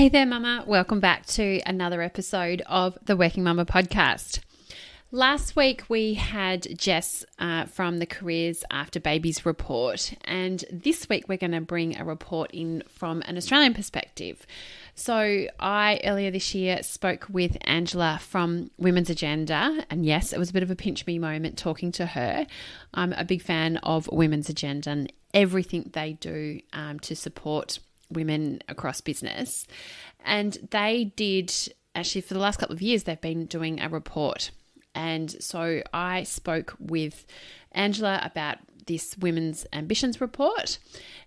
Hey there, Mama. Welcome back to another episode of the Working Mama podcast. Last week we had Jess from the Careers After Babies report, and this week we're going to bring a report in from an Australian perspective. So I, earlier this year, spoke with Angela from Women's Agenda, and yes, it was a bit of a pinch me moment talking to her. I'm a big fan of Women's Agenda and everything they do to support women across business. And they did, actually for the last couple of years, they've been doing a report. And so I spoke with Angela about this Women's Ambitions report.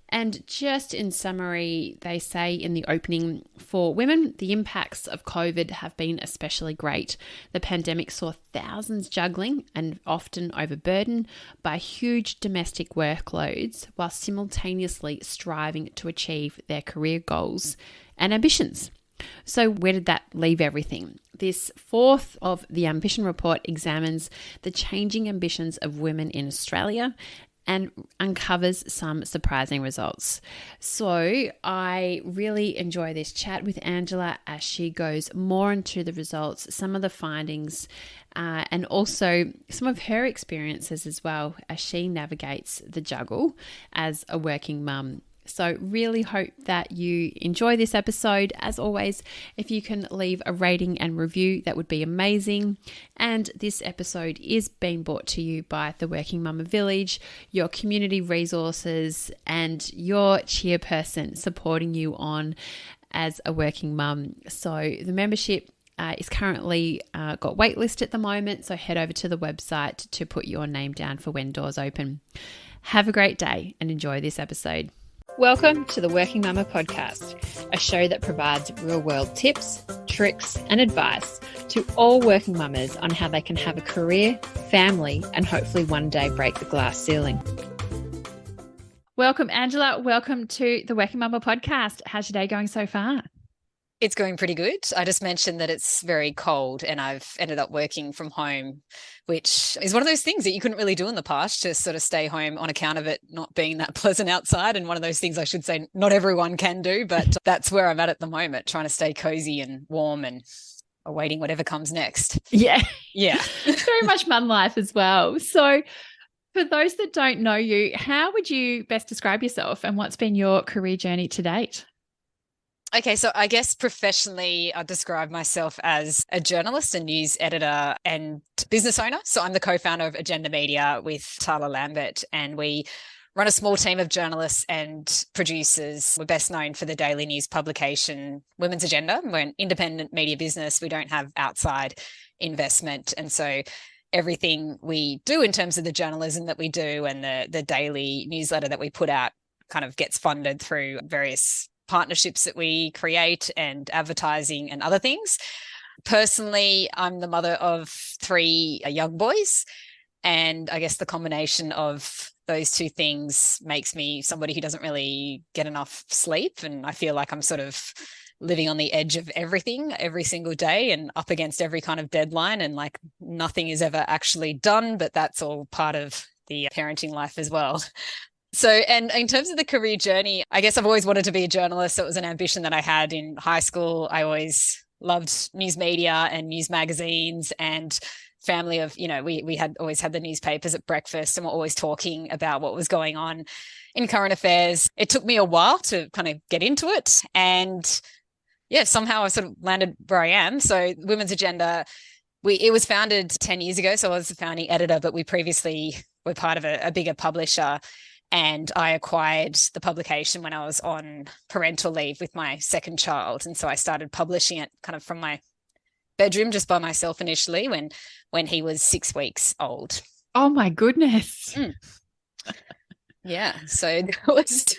And just in summary, they say in the opening, for women, the impacts of COVID have been especially great. The pandemic saw thousands juggling and often overburdened by huge domestic workloads while simultaneously striving to achieve their career goals and ambitions. So where did that leave everything? This fourth of the Ambition Report examines the changing ambitions of women in Australia and uncovers some surprising results. So I really enjoy this chat with Angela as she goes more into the results, some of the findings, and also some of her experiences as well as she navigates the juggle as a working mum. So really hope that you enjoy this episode. As always, if you can leave a rating and review, that would be amazing. And this episode is being brought to you by the Working Mama Village, your community resources, and your chairperson supporting you on as a working mum. So the membership is currently got waitlist at the moment. So head over to the website to put your name down for when doors open. Have a great day and enjoy this episode. Welcome to the Working Mama podcast, a show that provides real-world tips, tricks, and advice to all working mamas on how they can have a career, family, and hopefully one day break the glass ceiling. Welcome, Angela. Welcome to the Working Mama podcast. How's your day going so far? It's going pretty good. I just mentioned that it's very cold and I've ended up working from home, which is one of those things that you couldn't really do in the past, to sort of stay home on account of it not being that pleasant outside. And one of those things I should say not everyone can do, but that's where I'm at the moment, trying to stay cozy and warm and awaiting whatever comes next. Yeah. Yeah. Very much mum life as well. So for those that don't know you, how would you best describe yourself and what's been your career journey to date? Okay, so I guess professionally, I describe myself as a journalist, a news editor, and business owner. So I'm the co-founder of Agenda Media with Tyler Lambert, and we run a small team of journalists and producers. We're best known for the daily news publication Women's Agenda. We're an independent media business. We don't have outside investment. And so everything we do in terms of the journalism that we do and the daily newsletter that we put out kind of gets funded through various partnerships that we create and advertising and other things. Personally, I'm the mother of 3 young boys, and I guess the combination of those two things makes me somebody who doesn't really get enough sleep, and I feel like I'm sort of living on the edge of everything every single day and up against every kind of deadline, and like nothing is ever actually done, but that's all part of the parenting life as well. So, and in terms of the career journey, I guess I've always wanted to be a journalist. It was an ambition that I had in high school. I always loved news media and news magazines, and family of, we had always had the newspapers at breakfast and we're always talking about what was going on in current affairs. It took me a while to kind of get into it. And yeah, somehow I sort of landed where I am. So Women's Agenda, it was founded 10 years ago. So I was the founding editor, but we previously were part of a bigger publisher. And I acquired the publication when I was on parental leave with my second child. And so I started publishing it kind of from my bedroom just by myself initially when he was 6 weeks old. Oh, my goodness. Yeah. So it was...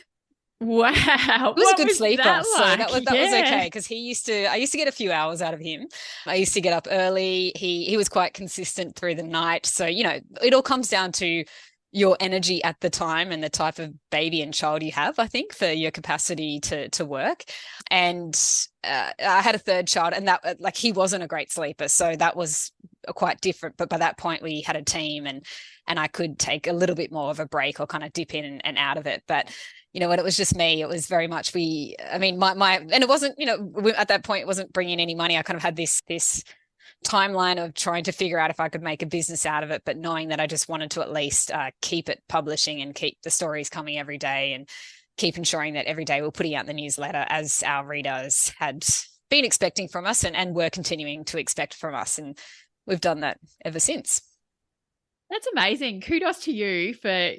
Wow. It was a good sleeper. That so that was okay, because I used to get a few hours out of him. I used to get up early. He was quite consistent through the night. So, it all comes down to your energy at the time and the type of baby and child you have, I think, for your capacity to work. And I had a third child, and that he wasn't a great sleeper. So that was quite different. But by that point, we had a team, and I could take a little bit more of a break or kind of dip in and out of it. But when it was just me, it was very much and it wasn't, at that point, it wasn't bringing in any money. I kind of had this timeline of trying to figure out if I could make a business out of it, but knowing that I just wanted to at least keep it publishing and keep the stories coming every day, and keep ensuring that every day we're putting out the newsletter as our readers had been expecting from us and were continuing to expect from us. And we've done that ever since. That's amazing. Kudos to you for,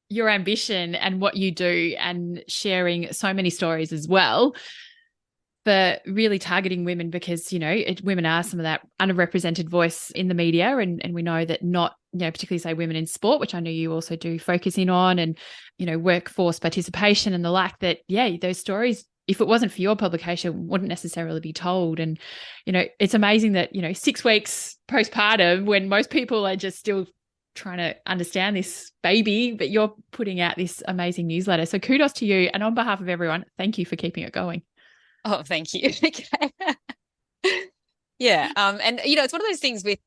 your ambition and what you do, and sharing so many stories as well, for really targeting women, because, women are some of that underrepresented voice in the media. And we know that not, particularly say women in sport, which I know you also do focus in on, and, workforce participation and the like, that, those stories, if it wasn't for your publication, wouldn't necessarily be told. And, it's amazing that, 6 weeks postpartum, when most people are just still trying to understand this baby, but you're putting out this amazing newsletter. So kudos to you. And on behalf of everyone, thank you for keeping it going. Oh, thank you. Yeah. And, it's one of those things with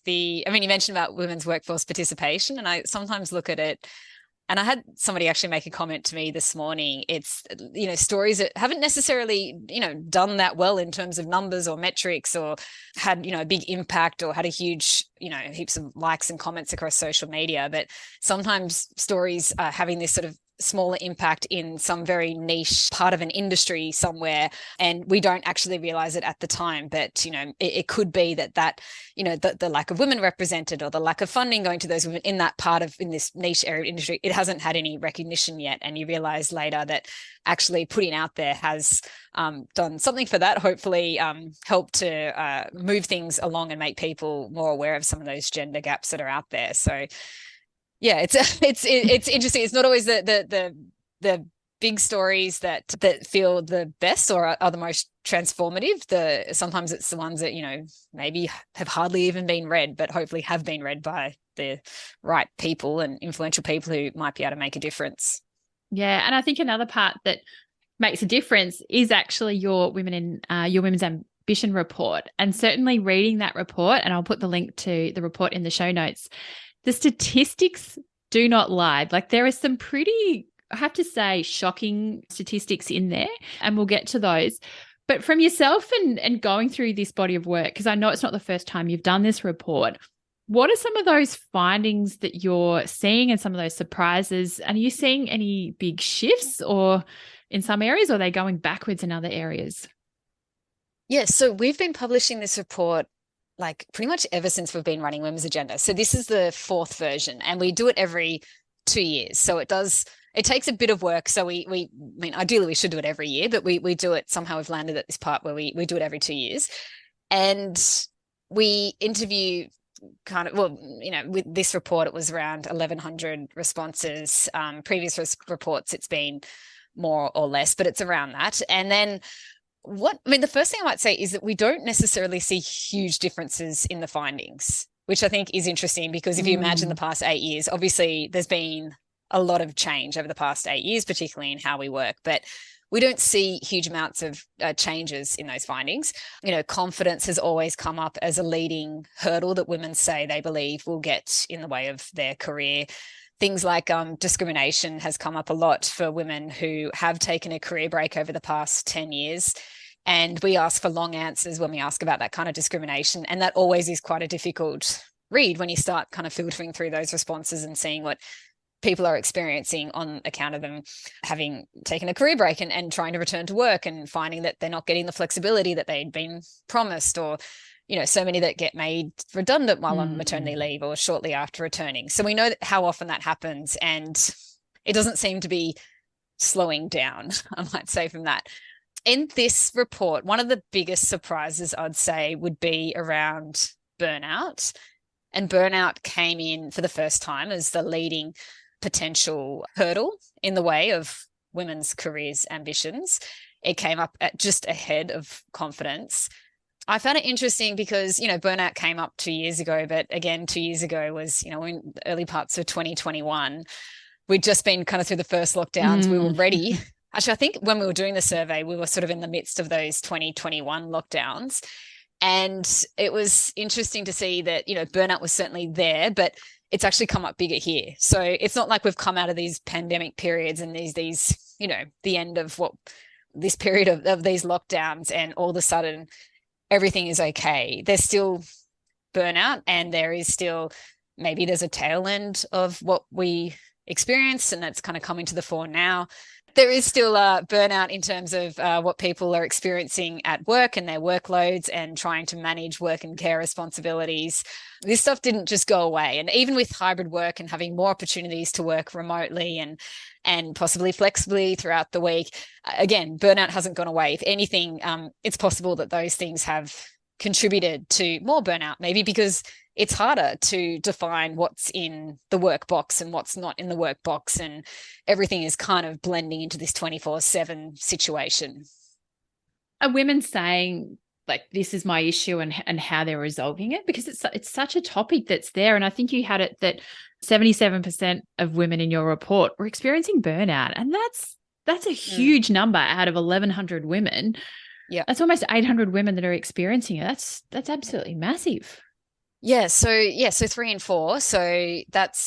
you mentioned about women's workforce participation, and I sometimes look at it, and I had somebody actually make a comment to me this morning. It's, stories that haven't necessarily, done that well in terms of numbers or metrics, or had, a big impact, or had a huge, heaps of likes and comments across social media. But sometimes stories are having this sort of smaller impact in some very niche part of an industry somewhere, and we don't actually realize it at the time. But it could be that the lack of women represented, or the lack of funding going to those women in that part of, in this niche area of industry, it hasn't had any recognition yet, and you realize later that actually putting out there has done something for that, hopefully help to move things along and make people more aware of some of those gender gaps that are out there. So yeah, it's interesting. It's not always the big stories that feel the best or are the most transformative. Sometimes it's the ones that, maybe have hardly even been read, but hopefully have been read by the right people and influential people who might be able to make a difference. Yeah, and I think another part that makes a difference is actually your Women's Ambition report. And certainly reading that report, and I'll put the link to the report in the show notes, the statistics do not lie. There are some pretty, I have to say, shocking statistics in there, and we'll get to those. But from yourself and going through this body of work, because I know it's not the first time you've done this report, what are some of those findings that you're seeing and some of those surprises? And are you seeing any big shifts or in some areas, or are they going backwards in other areas? Yes, so we've been publishing this report pretty much ever since we've been running Women's Agenda. So this is the 4th version, and we do it every 2 years. So it takes a bit of work. So ideally we should do it every year, but we do it, somehow we've landed at this part where we do it every 2 years. And we interview with this report, it was around 1,100 responses. Previous reports, it's been more or less, but it's around that. And then the first thing I might say is that we don't necessarily see huge differences in the findings, which I think is interesting, because if you imagine the past 8 years, obviously there's been a lot of change over the past 8 years, particularly in how we work, but we don't see huge amounts of changes in those findings. Confidence has always come up as a leading hurdle that women say they believe will get in the way of their career. Things like discrimination has come up a lot for women who have taken a career break over the past 10 years. And we ask for long answers when we ask about that kind of discrimination. And that always is quite a difficult read when you start kind of filtering through those responses and seeing what people are experiencing on account of them having taken a career break and trying to return to work, and finding that they're not getting the flexibility that they'd been promised, or so many that get made redundant while on maternity leave or shortly after returning. So we know how often that happens, and it doesn't seem to be slowing down, I might say, from that. In this report, one of the biggest surprises, I'd say, would be around burnout. And burnout came in for the first time as the leading potential hurdle in the way of women's careers ambitions. It came up at just ahead of confidence. I found it interesting because, burnout came up 2 years ago, but again, 2 years ago was, in the early parts of 2021. We'd just been kind of through the first lockdowns. We were ready. Actually, I think when we were doing the survey, we were sort of in the midst of those 2021 lockdowns. And it was interesting to see that, burnout was certainly there, but it's actually come up bigger here. So it's not like we've come out of these pandemic periods and these the end of this period of these lockdowns, and all of a sudden everything is okay. There's still burnout, and there is still, maybe there's a tail end of what we experienced, and that's kind of coming to the fore now. There is still burnout in terms of what people are experiencing at work and their workloads and trying to manage work and care responsibilities. This stuff didn't just go away. And even with hybrid work and having more opportunities to work remotely and possibly flexibly throughout the week, again, burnout hasn't gone away. If anything, it's possible that those things have contributed to more burnout, maybe because it's harder to define what's in the work box and what's not in the work box, and everything is kind of blending into this 24/7 situation. Are women saying, like, this is my issue and how they're resolving it? Because it's such a topic that's there. And I think you had it that 77% of women in your report were experiencing burnout. And that's a huge number out of 1,100 women. Yeah. That's almost 800 women that are experiencing it. That's absolutely massive. Yeah. So 3 in 4. So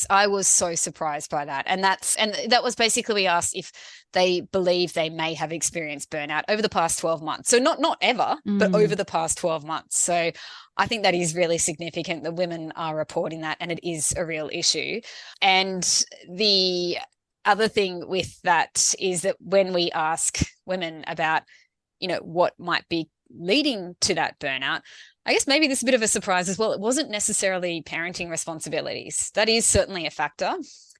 I was so surprised by that. And that was basically, we asked if they believe they may have experienced burnout over the past 12 months. So not ever, but over the past 12 months. So I think that is really significant that women are reporting that, and it is a real issue. And the other thing with that is that when we ask women about, what might be leading to that burnout, I guess maybe this is a bit of a surprise as well. It wasn't necessarily parenting responsibilities. That is certainly a factor.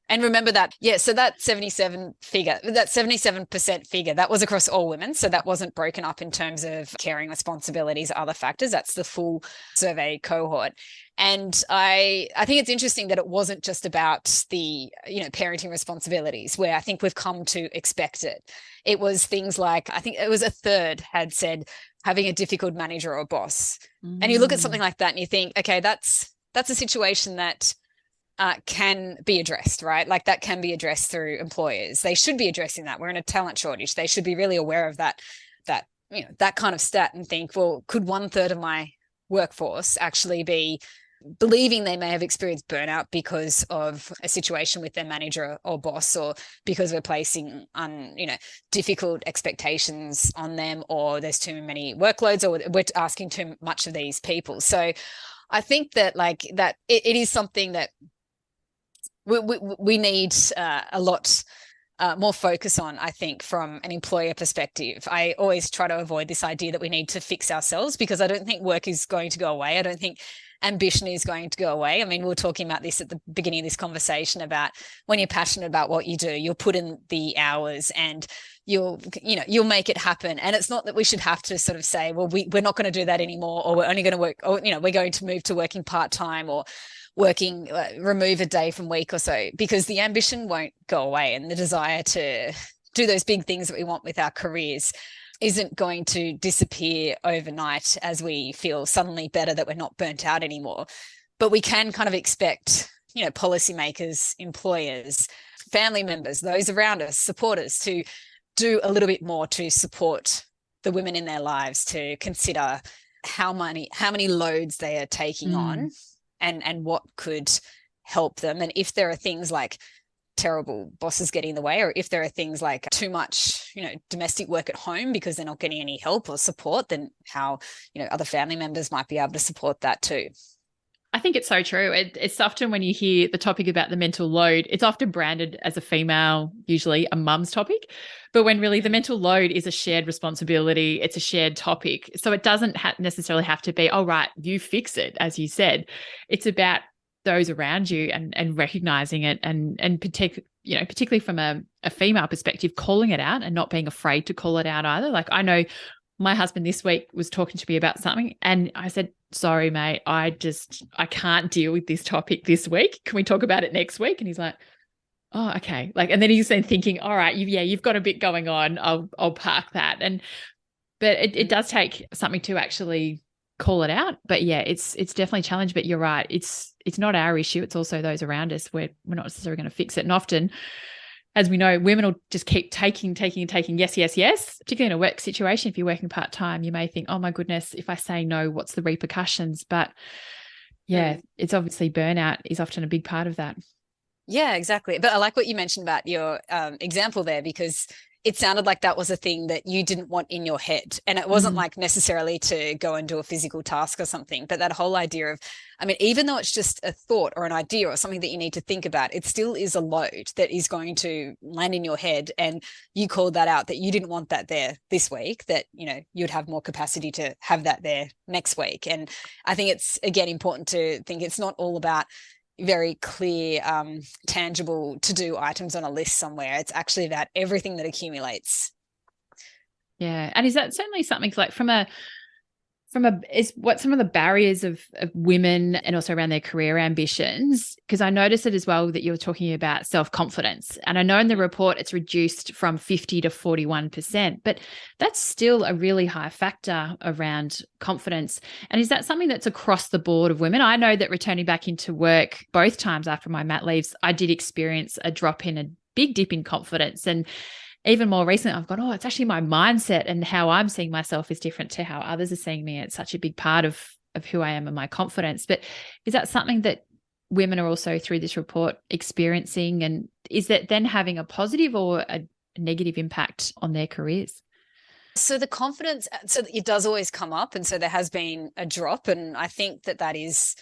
And remember that, so that 77% figure, that was across all women. So that wasn't broken up in terms of caring responsibilities, other factors. That's the full survey cohort. And I think it's interesting that it wasn't just about the, parenting responsibilities, where I think we've come to expect it. It was things like, I think it was a third had said having a difficult manager or boss. And you look at something like that and you think, okay, that's a situation that can be addressed, right? Like, that can be addressed through employers. They should be addressing that. We're in a talent shortage. They should be really aware of that kind of stat, and think, well, could 1/3 of my workforce actually be believing they may have experienced burnout because of a situation with their manager or boss, or because we're placing difficult expectations on them, or there's too many workloads, or we're asking too much of these people. So I think that it is something that we need a lot more focus on, I think, from an employer perspective. I always try to avoid this idea that we need to fix ourselves, because I don't think work is going to go away. I don't think ambition is going to go away. I mean, we were talking about this at the beginning of this conversation about when you're passionate about what you do, you'll put in the hours and you'll make it happen. And it's not that we should have to sort of say, well, we're not going to do that anymore, or we're only going to work, or, we're going to move to working part-time, or working, remove a day from week or so, because the ambition won't go away, and the desire to do those big things that we want with our careers isn't going to disappear overnight as we feel suddenly better that we're not burnt out anymore. But we can kind of expect, policymakers, employers, family members, those around us, supporters, to do a little bit more to support the women in their lives, to consider how many loads they are taking on, and what could help them. And if there are things like terrible bosses getting in the way, or if there are things like too much, domestic work at home because they're not getting any help or support, then how, other family members might be able to support that too. I think it's so true. It's often, when you hear the topic about the mental load, it's often branded as a female, usually a mum's topic. But when really the mental load is a shared responsibility, it's a shared topic. So it doesn't necessarily have to be, oh, right, you fix it, as you said. It's about those around you and recognizing it, and particularly from a female perspective, calling it out and not being afraid to call it out either. Like, I know my husband this week was talking to me about something, and I said, sorry, mate, I can't deal with this topic this week. Can we talk about it next week? And he's like, oh, okay. Like, and then he's then thinking, all right, you've got a bit going on. I'll park that. But it does take something to actually call it out. But yeah, it's definitely a challenge. But you're right. It's not our issue. It's also those around us. We're not necessarily going to fix it. And often as we know, women will just keep taking, yes, yes, yes. Particularly in a work situation, if you're working part-time, you may think, oh my goodness, if I say no, what's the repercussions? But yeah, it's obviously burnout is often a big part of that. Yeah, exactly. But I like what you mentioned about your example there, because it sounded like that was a thing that you didn't want in your head. And it wasn't like necessarily to go and do a physical task or something, but that whole idea of, I mean, even though it's just a thought or an idea or something that you need to think about, it still is a load that is going to land in your head. And you called that out, that you didn't want that there this week, that, you know, you'd have more capacity to have that there next week. And I think it's, again, important to think it's not all about very clear, tangible to-do items on a list somewhere. It's actually about everything that accumulates. Yeah. And is that certainly something like is what some of the barriers of women and also around their career ambitions? Because I noticed it as well that you were talking about self-confidence. And I know in the report it's reduced from 50 to 41%, but that's still a really high factor around confidence. And is that something that's across the board of women? I know that returning back into work both times after my mat leaves, I did experience a big dip in confidence. And even more recently, I've gone, oh, it's actually my mindset and how I'm seeing myself is different to how others are seeing me. It's such a big part of who I am and my confidence. But is that something that women are also through this report experiencing? And is that then having a positive or a negative impact on their careers? So the confidence, so it does always come up. And so there has been a drop. And I think that is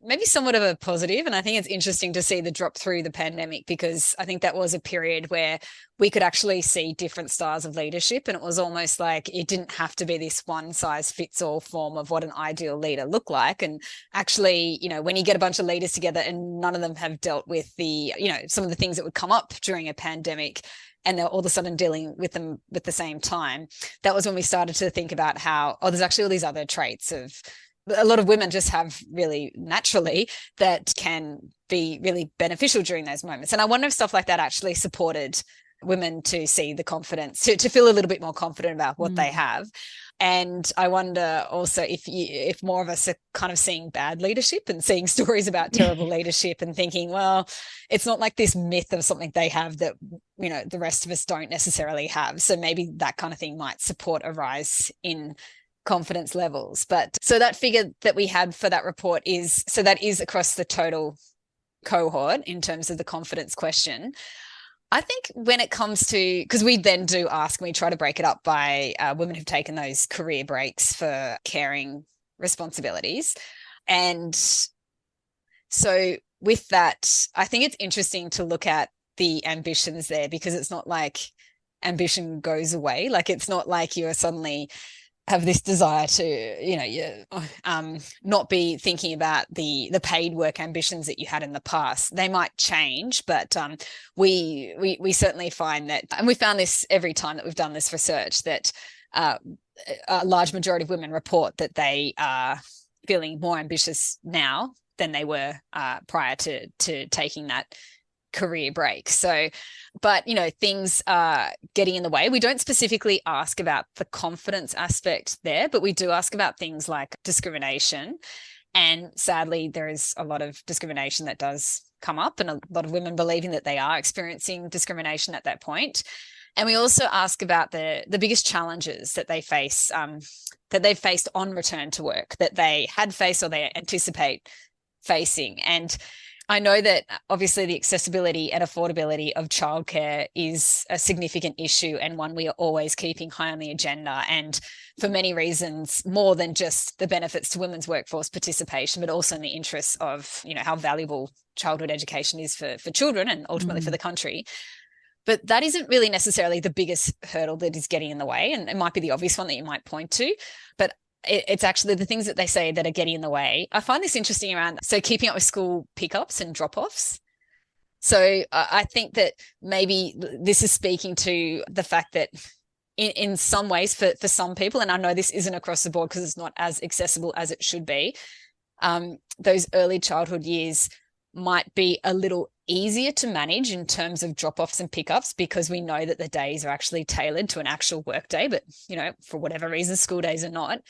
maybe somewhat of a positive. And I think it's interesting to see the drop through the pandemic, because I think that was a period where we could actually see different styles of leadership. And it was almost like it didn't have to be this one size fits all form of what an ideal leader looked like. And actually, you know, when you get a bunch of leaders together and none of them have dealt with the, you know, some of the things that would come up during a pandemic, and they're all of a sudden dealing with them at the same time, that was when we started to think about how, oh, there's actually all these other traits of a lot of women just have really naturally that can be really beneficial during those moments. And I wonder if stuff like that actually supported women to see the confidence, to feel a little bit more confident about what they have. And I wonder also if more of us are kind of seeing bad leadership and seeing stories about terrible leadership and thinking, well, it's not like this myth of something they have that, you know, the rest of us don't necessarily have. So maybe that kind of thing might support a rise in confidence levels. But so that figure that we had for that report is across the total cohort in terms of the confidence question. I think when it comes to, because we then do ask, and we try to break it up by women who've taken those career breaks for caring responsibilities. And so with that, I think it's interesting to look at the ambitions there, because it's not like ambition goes away. Like, it's not like you're suddenly have this desire to, you know, not be thinking about the paid work ambitions that you had in the past. They might change, but we certainly find that, and we found this every time that we've done this research, that a large majority of women report that they are feeling more ambitious now than they were prior to taking that career break. So, but, you know, things are getting in the way. We don't specifically ask about the confidence aspect there, but we do ask about things like discrimination. And sadly, there is a lot of discrimination that does come up, and a lot of women believing that they are experiencing discrimination at that point. And we also ask about the biggest challenges that they face, that they've faced on return to work, that they had faced or they anticipate facing. And I know that obviously the accessibility and affordability of childcare is a significant issue, and one we are always keeping high on the agenda, and for many reasons, more than just the benefits to women's workforce participation, but also in the interests of, you know, how valuable childhood education is for children and ultimately for the country. But that isn't really necessarily the biggest hurdle that is getting in the way, and it might be the obvious one that you might point to, but it's actually the things that they say that are getting in the way. I find this interesting around, so keeping up with school pickups and drop-offs. So I think that maybe this is speaking to the fact that in some ways for some people, and I know this isn't across the board because it's not as accessible as it should be, those early childhood years might be a little easier to manage in terms of drop-offs and pickups, because we know that the days are actually tailored to an actual work day, but, you know, for whatever reason, school days are not.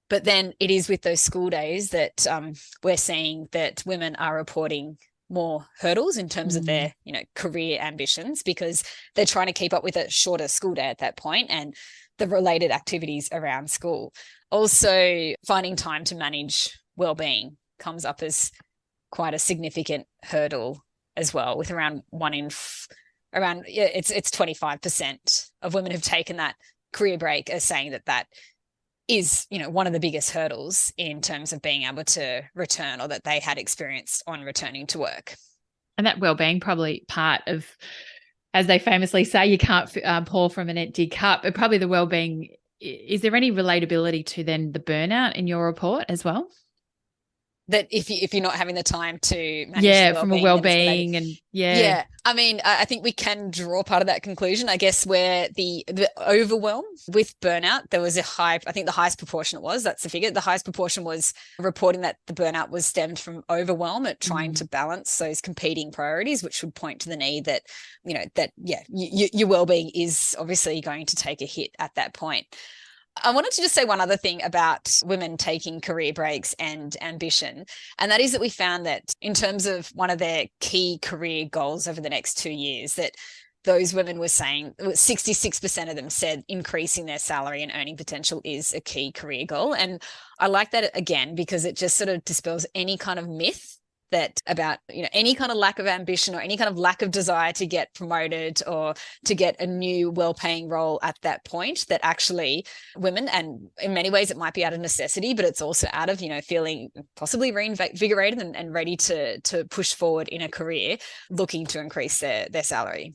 But then it is with those school days that we're seeing that women are reporting more hurdles in terms of their, career ambitions, because they're trying to keep up with a shorter school day at that point and the related activities around school. Also, finding time to manage well-being comes up as quite a significant hurdle as well, with around it's 25% of women who've taken that career break are saying that is, one of the biggest hurdles in terms of being able to return, or that they had experienced on returning to work. And that well-being probably part of, as they famously say, you can't pour from an empty cup, but probably the well-being. Is there any relatability to then the burnout in your report as well? That if you're not having the time to manage from a well-being and I mean, I think we can draw part of that conclusion, I guess, where the overwhelm with burnout, there was I think the highest proportion that's the figure, the highest proportion was reporting that the burnout was stemmed from overwhelm at trying to balance those competing priorities, which would point to the need that, your well-being is obviously going to take a hit at that point. I wanted to just say one other thing about women taking career breaks and ambition, and that is that we found that in terms of one of their key career goals over the next 2 years, that those women were saying 66% of them said increasing their salary and earning potential is a key career goal. And I like that, again, because it just sort of dispels any kind of myth that about, any kind of lack of ambition or any kind of lack of desire to get promoted or to get a new well-paying role at that point, that actually women, and in many ways it might be out of necessity, but it's also out of, feeling possibly reinvigorated and ready to push forward in a career, looking to increase their salary.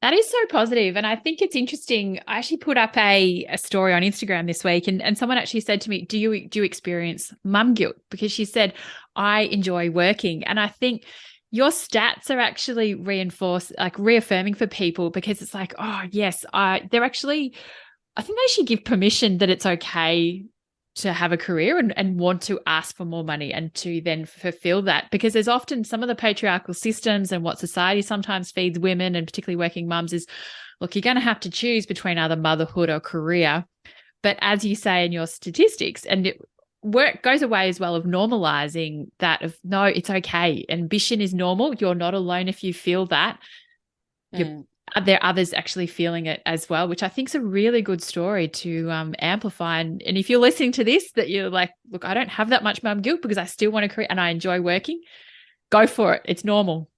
That is so positive. And I think it's interesting. I actually put up a story on Instagram this week, and someone actually said to me, do you experience mum guilt? Because she said, I enjoy working. And I think your stats are actually reaffirming for people, because it's like, oh yes, I think they should give permission that it's okay to have a career and want to ask for more money and to then fulfill that, because there's often some of the patriarchal systems and what society sometimes feeds women, and particularly working mums, is, look, you're going to have to choose between either motherhood or career. But as you say in your statistics, and work goes away as well, of normalizing that, of no, it's okay. Ambition is normal. You're not alone if you feel that. There are others actually feeling it as well, which I think is a really good story to amplify. And if you're listening to this, that you're like, look, I don't have that much mum guilt because I still want to create and I enjoy working, go for it. It's normal.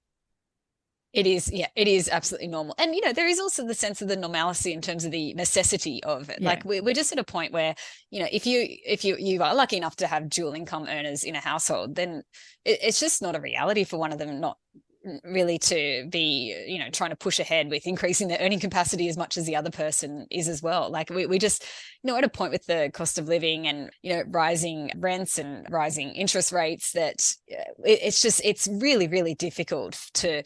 It is. Yeah, it is absolutely normal. And, there is also the sense of the normalcy in terms of the necessity of it. Yeah. Like we're just at a point where, if you are lucky enough to have dual income earners in a household, then it's just not a reality for one of them not really to be, trying to push ahead with increasing their earning capacity as much as the other person is as well. Like we just, at a point with the cost of living and, rising rents and rising interest rates, that it's really, really difficult to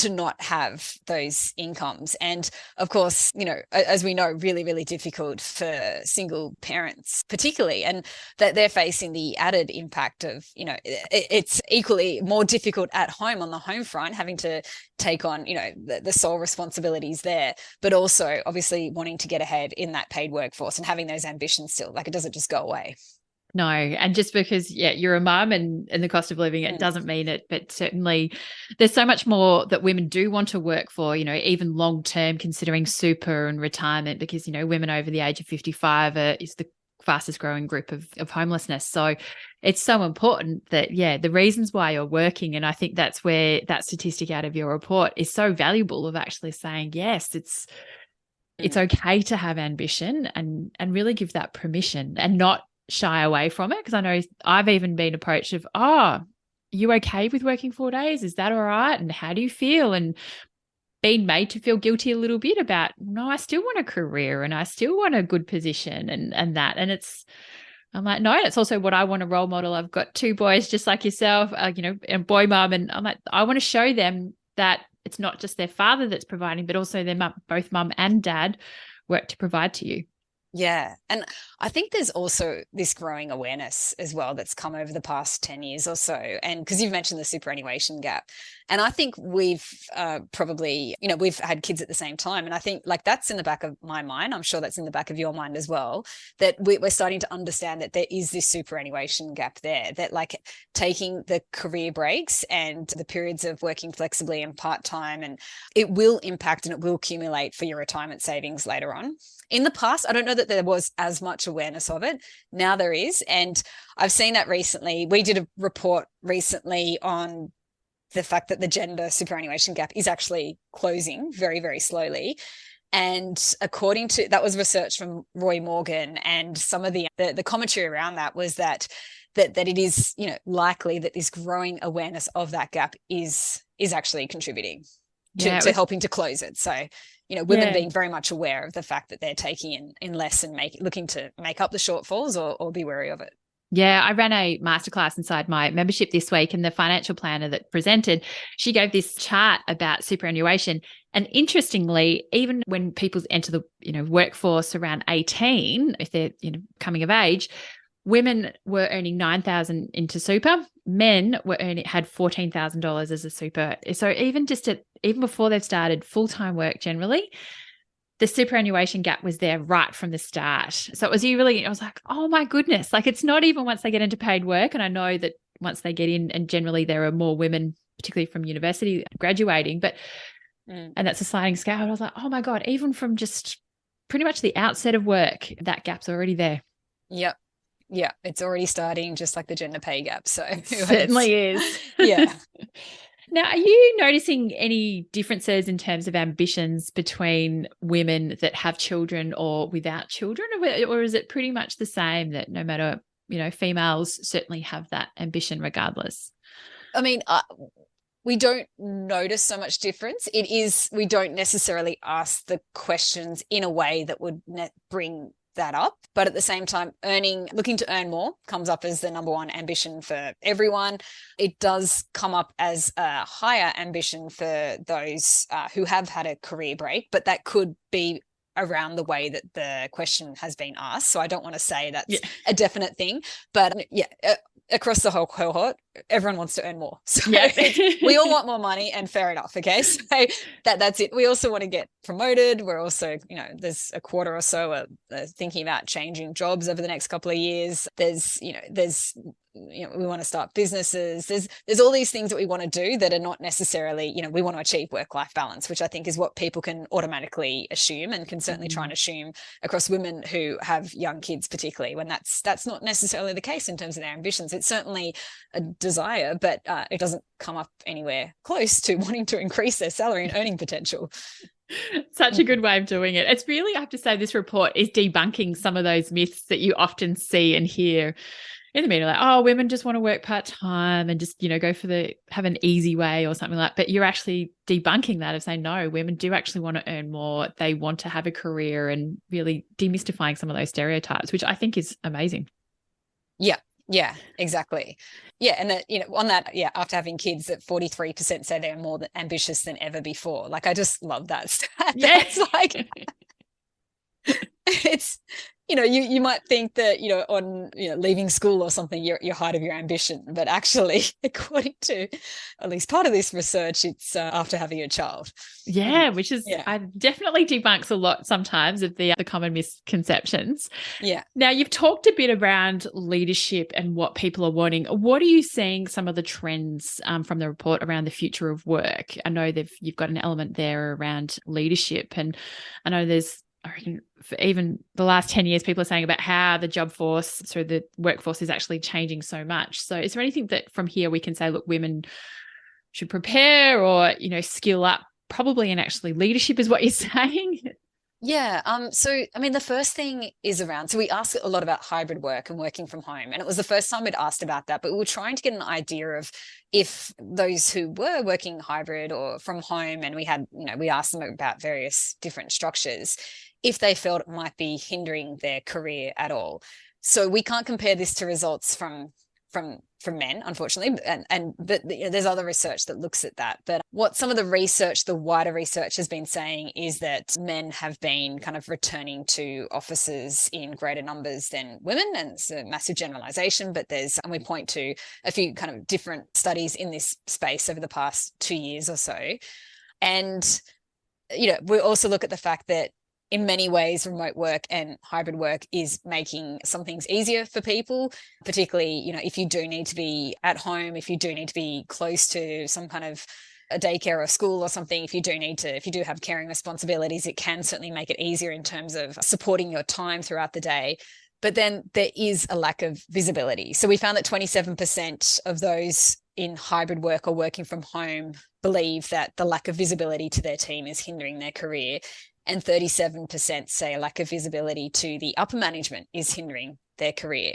not have those incomes. And of course, as we know, really, really difficult for single parents, particularly, and that they're facing the added impact of, it's equally more difficult at home on the home front, having to take on, the sole responsibilities there, but also obviously wanting to get ahead in that paid workforce and having those ambitions still, like it doesn't just go away. No. And just because, you're a mum and the cost of living, it doesn't mean it. But certainly there's so much more that women do want to work for, even long term, considering super and retirement, because, women over the age of 55 is the fastest growing group of homelessness. So it's so important that, the reasons why you're working. And I think that's where that statistic out of your report is so valuable, of actually saying, yes, it's okay to have ambition and really give that permission and not shy away from it. Because I know I've even been approached of, you okay with working 4 days? Is that all right? And how do you feel? And being made to feel guilty a little bit about, no, I still want a career and I still want a good position and that. And I'm like, no, it's also what I want to role model. I've got 2 boys just like yourself, and boy mum. And I'm like, I want to show them that it's not just their father that's providing, but also their mum, both mum and dad work to provide to you. Yeah. And I think there's also this growing awareness as well that's come over the past 10 years or so. And because you've mentioned the superannuation gap. And I think we've probably, we've had kids at the same time. And I think like that's in the back of my mind. I'm sure that's in the back of your mind as well, that we're starting to understand that there is this superannuation gap there, that like taking the career breaks and the periods of working flexibly and part-time, and it will impact and it will accumulate for your retirement savings later on. In the past, I don't know that there was as much awareness of it. Now there is. And I've seen that recently. We did a report recently on the fact that the gender superannuation gap is actually closing very, very slowly. And according to that was research from Roy Morgan, and some of the commentary around that was that it is, likely that this growing awareness of that gap is actually contributing to helping to close it. So, women being very much aware of the fact that they're taking in less and looking to make up the shortfalls or be wary of it. Yeah, I ran a masterclass inside my membership this week, and the financial planner that presented, she gave this chart about superannuation. And interestingly, even when people enter the workforce around 18, if they're coming of age, women were earning $9,000 into super. Men had $14,000 as a super. So even before they've started full-time work, generally, the superannuation gap was there right from the start. So I was like, oh my goodness, like it's not even once they get into paid work. And I know that once they get in, and generally there are more women, particularly from university, graduating, and that's a sliding scale. And I was like, oh my God, even from just pretty much the outset of work, that gap's already there. Yep. Yeah, it's already starting, just like the gender pay gap. So it certainly is. Yeah. Now, are you noticing any differences in terms of ambitions between women that have children or without children? Or is it pretty much the same, that no matter, females certainly have that ambition regardless? I mean, we don't notice so much difference. We don't necessarily ask the questions in a way that would bring that up. But at the same time, looking to earn more comes up as the number one ambition for everyone. It does come up as a higher ambition for those who have had a career break, but that could be around the way that the question has been asked. So I don't want to say that's a definite thing, but across the whole cohort, everyone wants to earn more. So we all want more money, and fair enough. Okay. So that's it. We also want to get promoted. We're also, there's a quarter or so thinking about changing jobs over the next couple of years. We want to start businesses. There's all these things that we want to do that are not necessarily, we want to achieve work-life balance, which I think is what people can automatically assume, and can certainly try and assume across women who have young kids, particularly when that's not necessarily the case in terms of their ambitions. It's certainly a desire, but it doesn't come up anywhere close to wanting to increase their salary and earning potential. Such a good way of doing it. It's really, I have to say, this report is debunking some of those myths that you often see and hear in the media, like, oh, women just want to work part-time and just, have an easy way or something like that. But you're actually debunking that of saying, no, women do actually want to earn more. They want to have a career, and really demystifying some of those stereotypes, which I think is amazing. Yeah, exactly. Yeah. And that, on that, after having kids, that 43% say they're more ambitious than ever before. Like, I just love that stat. Yeah. That's like, it's, you might think that, on, leaving school or something, your height of your ambition, but actually, according to at least part of this research, it's after having a child. Yeah, which is definitely debunks a lot sometimes of the common misconceptions. Yeah. Now, you've talked a bit around leadership and what people are wanting. What are you seeing some of the trends from the report around the future of work? I know you've got an element there around leadership, and I know I reckon for even the last 10 years, people are saying about how the the workforce is actually changing so much. So is there anything that from here we can say, look, women should prepare or, skill up probably in actually leadership is what you're saying? Yeah. So, I mean, the first thing is so we asked a lot about hybrid work and working from home, and it was the first time we'd asked about that, but we were trying to get an idea of if those who were working hybrid or from home, and we had, we asked them about various different structures, if they felt it might be hindering their career at all. So we can't compare this to results from from men, unfortunately, and there's other research that looks at that. But what some of the research, the wider research, has been saying is that men have been kind of returning to offices in greater numbers than women, and it's a massive generalization. But and we point to a few kind of different studies in this space over the past 2 years or so, and we also look at the fact that in many ways, remote work and hybrid work is making some things easier for people, particularly, if you do need to be at home, if you do need to be close to some kind of a daycare or school or something, if you do have caring responsibilities, it can certainly make it easier in terms of supporting your time throughout the day. But then there is a lack of visibility. So we found that 27% of those in hybrid work or working from home believe that the lack of visibility to their team is hindering their career. And 37% say a lack of visibility to the upper management is hindering their career.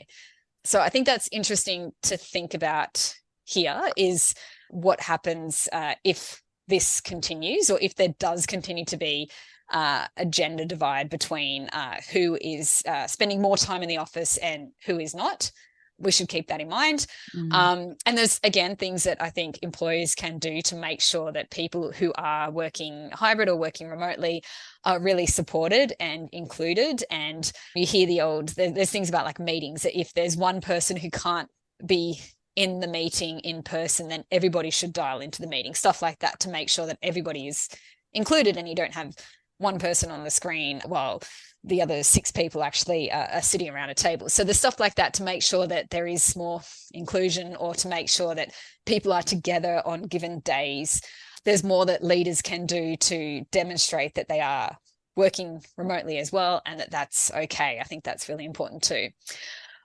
So I think that's interesting to think about here, is what happens if this continues, or if there does continue to be a gender divide between who is spending more time in the office and who is not. We should keep that in mind. And there's, again, things that I think employers can do to make sure that people who are working hybrid or working remotely are really supported and included. And you hear there's things about like meetings, that if there's one person who can't be in the meeting in person, then everybody should dial into the meeting, stuff like that, to make sure that everybody is included and you don't have one person on the screen while the other 6 people actually are sitting around a table. So there's stuff like that to make sure that there is more inclusion, or to make sure that people are together on given days. There's more that leaders can do to demonstrate that they are working remotely as well, and that's okay. I think that's really important too.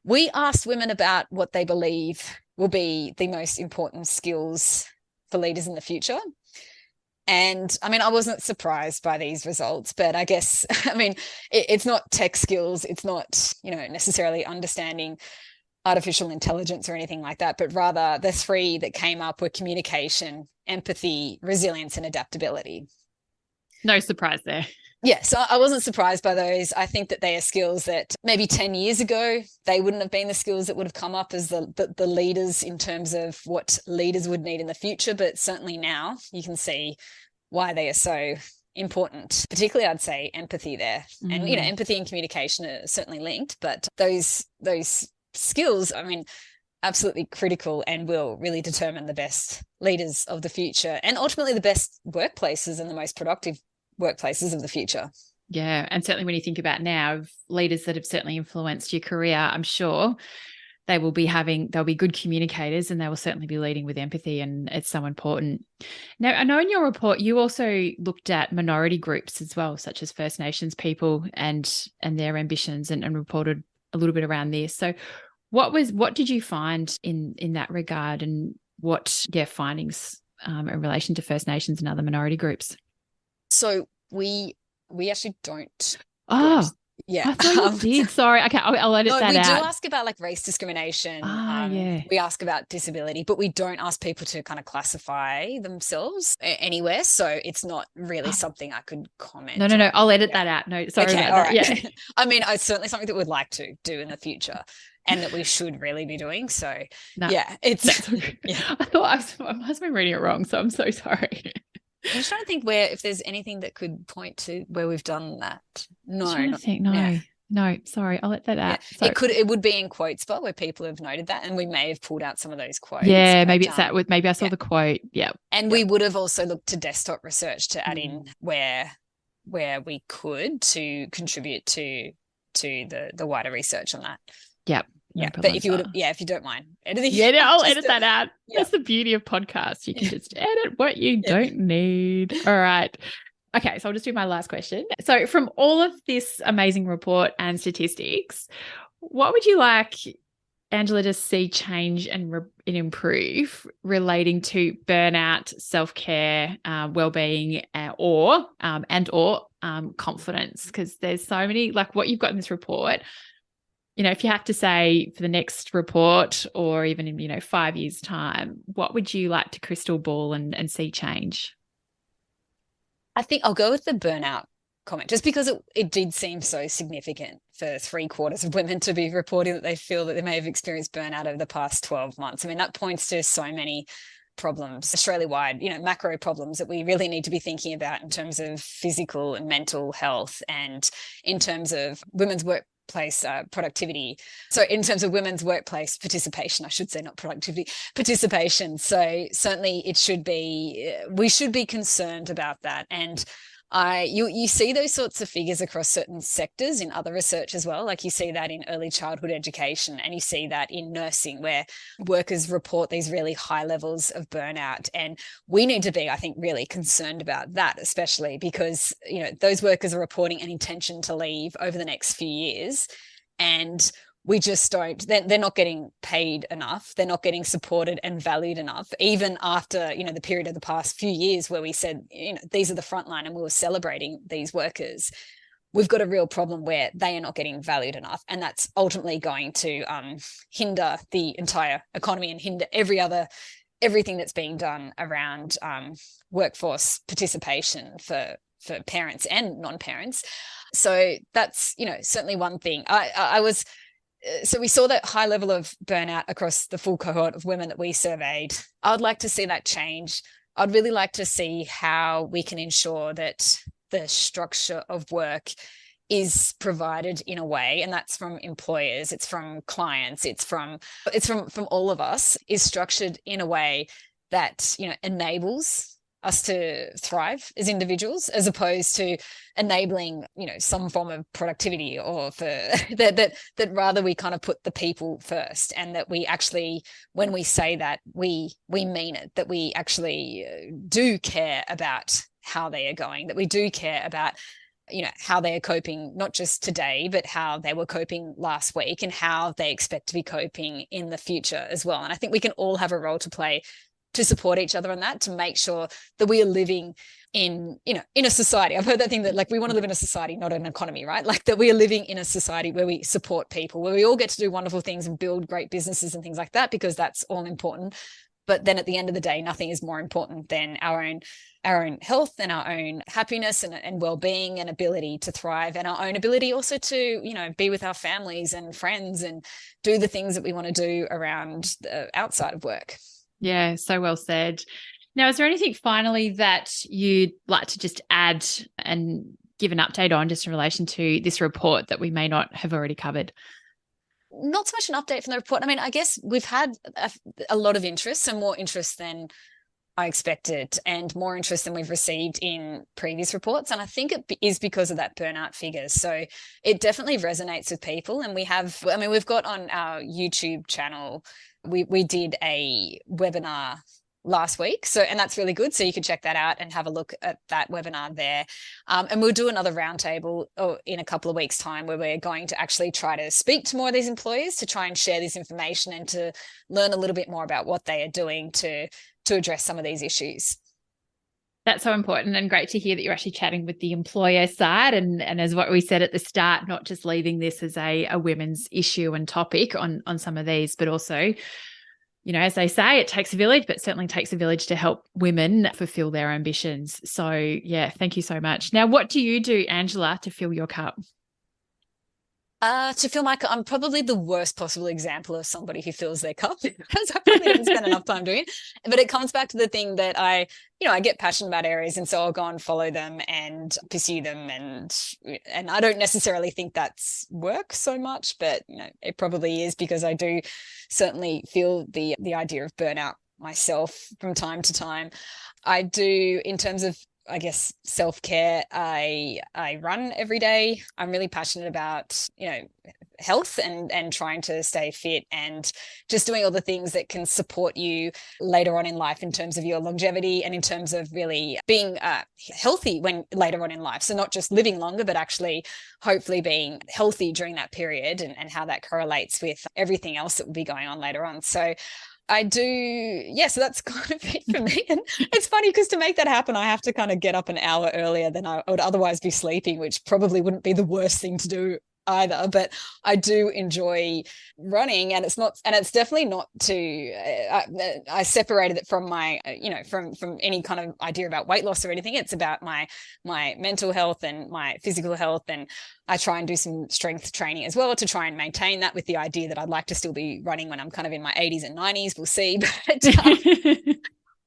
We asked women about what they believe will be the most important skills for leaders in the future. And I mean, I wasn't surprised by these results, but I guess, it's not tech skills. It's not, necessarily understanding artificial intelligence or anything like that, but rather the 3 that came up were communication, empathy, resilience, and adaptability. No surprise there. Yeah, so I wasn't surprised by those. I think that they are skills that maybe 10 years ago, they wouldn't have been the skills that would have come up as the leaders in terms of what leaders would need in the future. But certainly now you can see why they are so important, particularly I'd say empathy there. And, empathy and communication are certainly linked, but those skills, absolutely critical, and will really determine the best leaders of the future, and ultimately the best workplaces and the most productive workplaces of the future. Yeah. And certainly when you think about now, leaders that have certainly influenced your career, I'm sure they'll be good communicators, and they will certainly be leading with empathy, and it's so important. Now, I know in your report you also looked at minority groups as well, such as First Nations people and their ambitions, and reported a little bit around this. So what did you find in that regard, and what findings in relation to First Nations and other minority groups? So we actually don't. Oh, yeah. I thought you did. Sorry. Okay, I'll edit that out. We do ask about like race discrimination. We ask about disability, but we don't ask people to kind of classify themselves anywhere. So it's not really something I could comment on. No. I'll edit that out. No, sorry about that. Right. Yeah. It's certainly something that we'd like to do in the future, and that we should really be doing. So it's. Yeah. I thought I must have been reading it wrong. So I'm so sorry. I'm just trying to think if there's anything that could point to where we've done that. No, sorry, I'll let that out. Yeah. It would be in quotes, but where people have noted that, and we may have pulled out some of those quotes. Yeah, maybe it's that. Maybe I saw the quote. Yeah, and we would have also looked to desktop research to add in where we could to contribute to the wider research on that. Yep. Yeah, but if you don't mind editing. Yeah, I'll edit that out. Yeah. That's the beauty of podcasts. You can just edit what you don't need. All right. Okay, so I'll just do my last question. So from all of this amazing report and statistics, what would you like Angela to see change and improve relating to burnout, self-care, well-being, or confidence? Because there's so many, like what you've got in this report. If you have to say for the next report, or even in 5 years' time, what would you like to crystal ball and see change? I think I'll go with the burnout comment, just because it did seem so significant for 3/4 of women to be reporting that they feel that they may have experienced burnout over the past 12 months. I mean, that points to so many problems Australia-wide, macro problems that we really need to be thinking about in terms of physical and mental health, and in terms of women's workplace productivity. So in terms of women's workplace participation, I should say, not productivity, participation. So certainly we should be concerned about that. And you see those sorts of figures across certain sectors in other research as well. Like you see that in early childhood education, and you see that in nursing, where workers report these really high levels of burnout. And we need to be, I think, really concerned about that, especially because, those workers are reporting an intention to leave over the next few years. And we just don't, they're not getting paid enough. They're not getting supported and valued enough, even after, the period of the past few years where we said, these are the frontline and we were celebrating these workers. We've got a real problem where they are not getting valued enough. And that's ultimately going to hinder the entire economy and hinder everything that's being done around workforce participation for parents and non-parents. So that's, certainly one thing. So we saw that high level of burnout across the full cohort of women that we surveyed. I'd like to see that change. I'd really like to see how we can ensure that the structure of work is provided in a way, and that's from employers, it's from clients, it's from all of us, is structured in a way that, enables us to thrive as individuals, as opposed to enabling, some form of productivity, or for that rather we kind of put the people first, and that we actually, when we say that, we mean it, that we actually do care about how they are going, that we do care about, how they are coping, not just today, but how they were coping last week and how they expect to be coping in the future as well. And I think we can all have a role to play to support each other on that, to make sure that we are living in a society. I've heard that thing that, like, we want to live in a society, not an economy, right? Like, that we are living in a society where we support people, where we all get to do wonderful things and build great businesses and things like that, because that's all important. But then at the end of the day, nothing is more important than our own health and our own happiness and well-being and ability to thrive, and our own ability also to, be with our families and friends and do the things that we want to do around outside of work. Yeah, so well said. Now, is there anything finally that you'd like to just add and give an update on, just in relation to this report that we may not have already covered? Not so much an update from the report. I mean, I guess we've had a lot of interest, and more interest than I expected, and more interest than we've received in previous reports. And I think it is because of that burnout figures. So it definitely resonates with people. And we've got on our YouTube channel, we did a webinar last week. And that's really good. So you can check that out and have a look at that webinar there. And we'll do another roundtable in a couple of weeks' time, where we're going to actually try to speak to more of these employers, to try and share this information and to learn a little bit more about what they are doing to address some of these issues. That's so important, and great to hear that you're actually chatting with the employer side, and as what we said at the start, not just leaving this as a women's issue and topic on some of these, but also, as they say, it takes a village, but certainly takes a village to help women fulfill their ambitions. So yeah, thank you so much. Now, what do you do, Angela, to fill your cup? To fill my cup, I'm probably the worst possible example of somebody who fills their cup, because I probably don't spend enough time doing it. But it comes back to the thing that I get passionate about areas, and so I'll go and follow them and pursue them, and I don't necessarily think that's work so much, but it probably is, because I do certainly feel the idea of burnout myself from time to time. I do, in terms of, I guess, self-care, I run every day. I'm really passionate about, health and trying to stay fit, and just doing all the things that can support you later on in life in terms of your longevity, and in terms of really being healthy when later on in life. So not just living longer, but actually hopefully being healthy during that period, and how that correlates with everything else that will be going on later on. So I do, yeah, so that's kind of it for me. And it's funny, because to make that happen, I have to kind of get up an hour earlier than I would otherwise be sleeping, which probably wouldn't be the worst thing to do either, but I do enjoy running, and it's definitely not to I separated it from my from any kind of idea about weight loss or anything. It's about my mental health and my physical health, and I try and do some strength training as well to try and maintain that, with the idea that I'd like to still be running when I'm kind of in my 80s and 90s. We'll see. But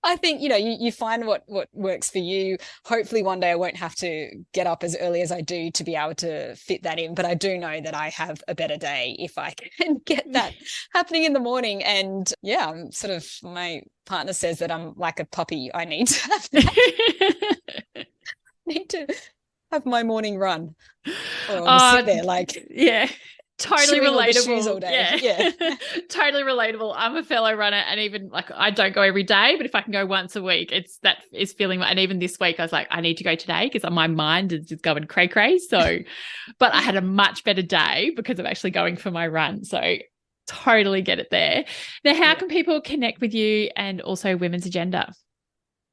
I think, you find what works for you. Hopefully one day I won't have to get up as early as I do to be able to fit that in. But I do know that I have a better day if I can get that happening in the morning. And yeah, I'm sort of, my partner says that I'm like a puppy. I need to have that. Need to have my morning run, or I'll sit there like, yeah. Totally relatable. All day. Yeah. Totally relatable. I'm a fellow runner, and even like, I don't go every day, but if I can go once a week, that is feeling. And even this week I was like, I need to go today because my mind is just going cray. So, but I had a much better day because of actually going for my run. So totally get it there. Now, how can people connect with you and also Women's Agenda?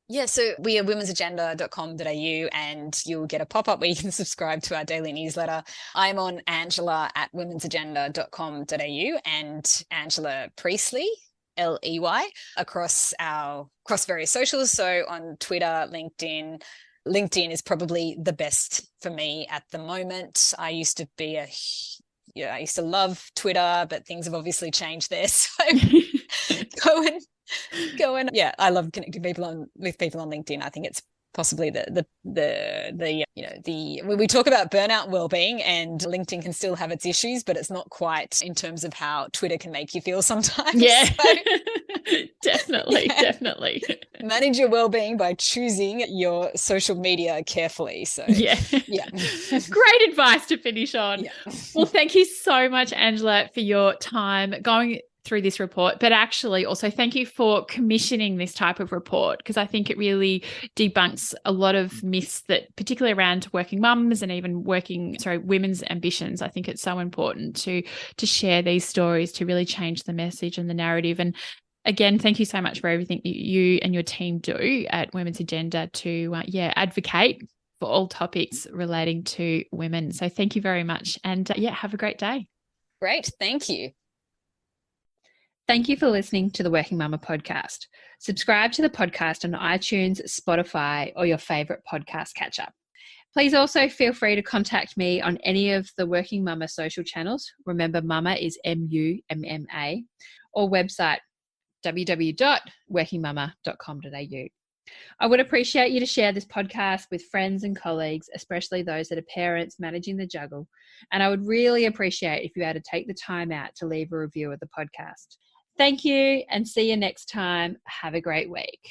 Yeah, so we are womensagenda.com.au, and you'll get a pop-up where you can subscribe to our daily newsletter. I'm on Angela at womensagenda.com.au, and Angela Priestley, Ley, across various socials. So on Twitter, LinkedIn. LinkedIn is probably the best for me at the moment. I used to love Twitter, but things have obviously changed there. So go and yeah, I love connecting with people on LinkedIn. I think it's possibly when we talk about burnout and well-being, and LinkedIn can still have its issues, but it's not quite in terms of how Twitter can make you feel sometimes. Yeah. So, definitely. Manage your well-being by choosing your social media carefully. So yeah. Great advice to finish on. Yeah. Well, thank you so much, Angela, for your time going through this report, but actually also thank you for commissioning this type of report, because I think it really debunks a lot of myths, that particularly around working mums and even women's ambitions. I think it's so important to share these stories to really change the message and the narrative. And again, thank you so much for everything you and your team do at Women's Agenda to advocate for all topics relating to women. So thank you very much, and have a great day. Great, thank you. Thank you for listening to the Working Mama podcast. Subscribe to the podcast on iTunes, Spotify, or your favorite podcast catcher. Please also feel free to contact me on any of the Working Mama social channels. Remember, Mama is MUMMA, or website www.workingmama.com.au. I would appreciate you to share this podcast with friends and colleagues, especially those that are parents managing the juggle. And I would really appreciate if you had to take the time out to leave a review of the podcast. Thank you, and see you next time. Have a great week.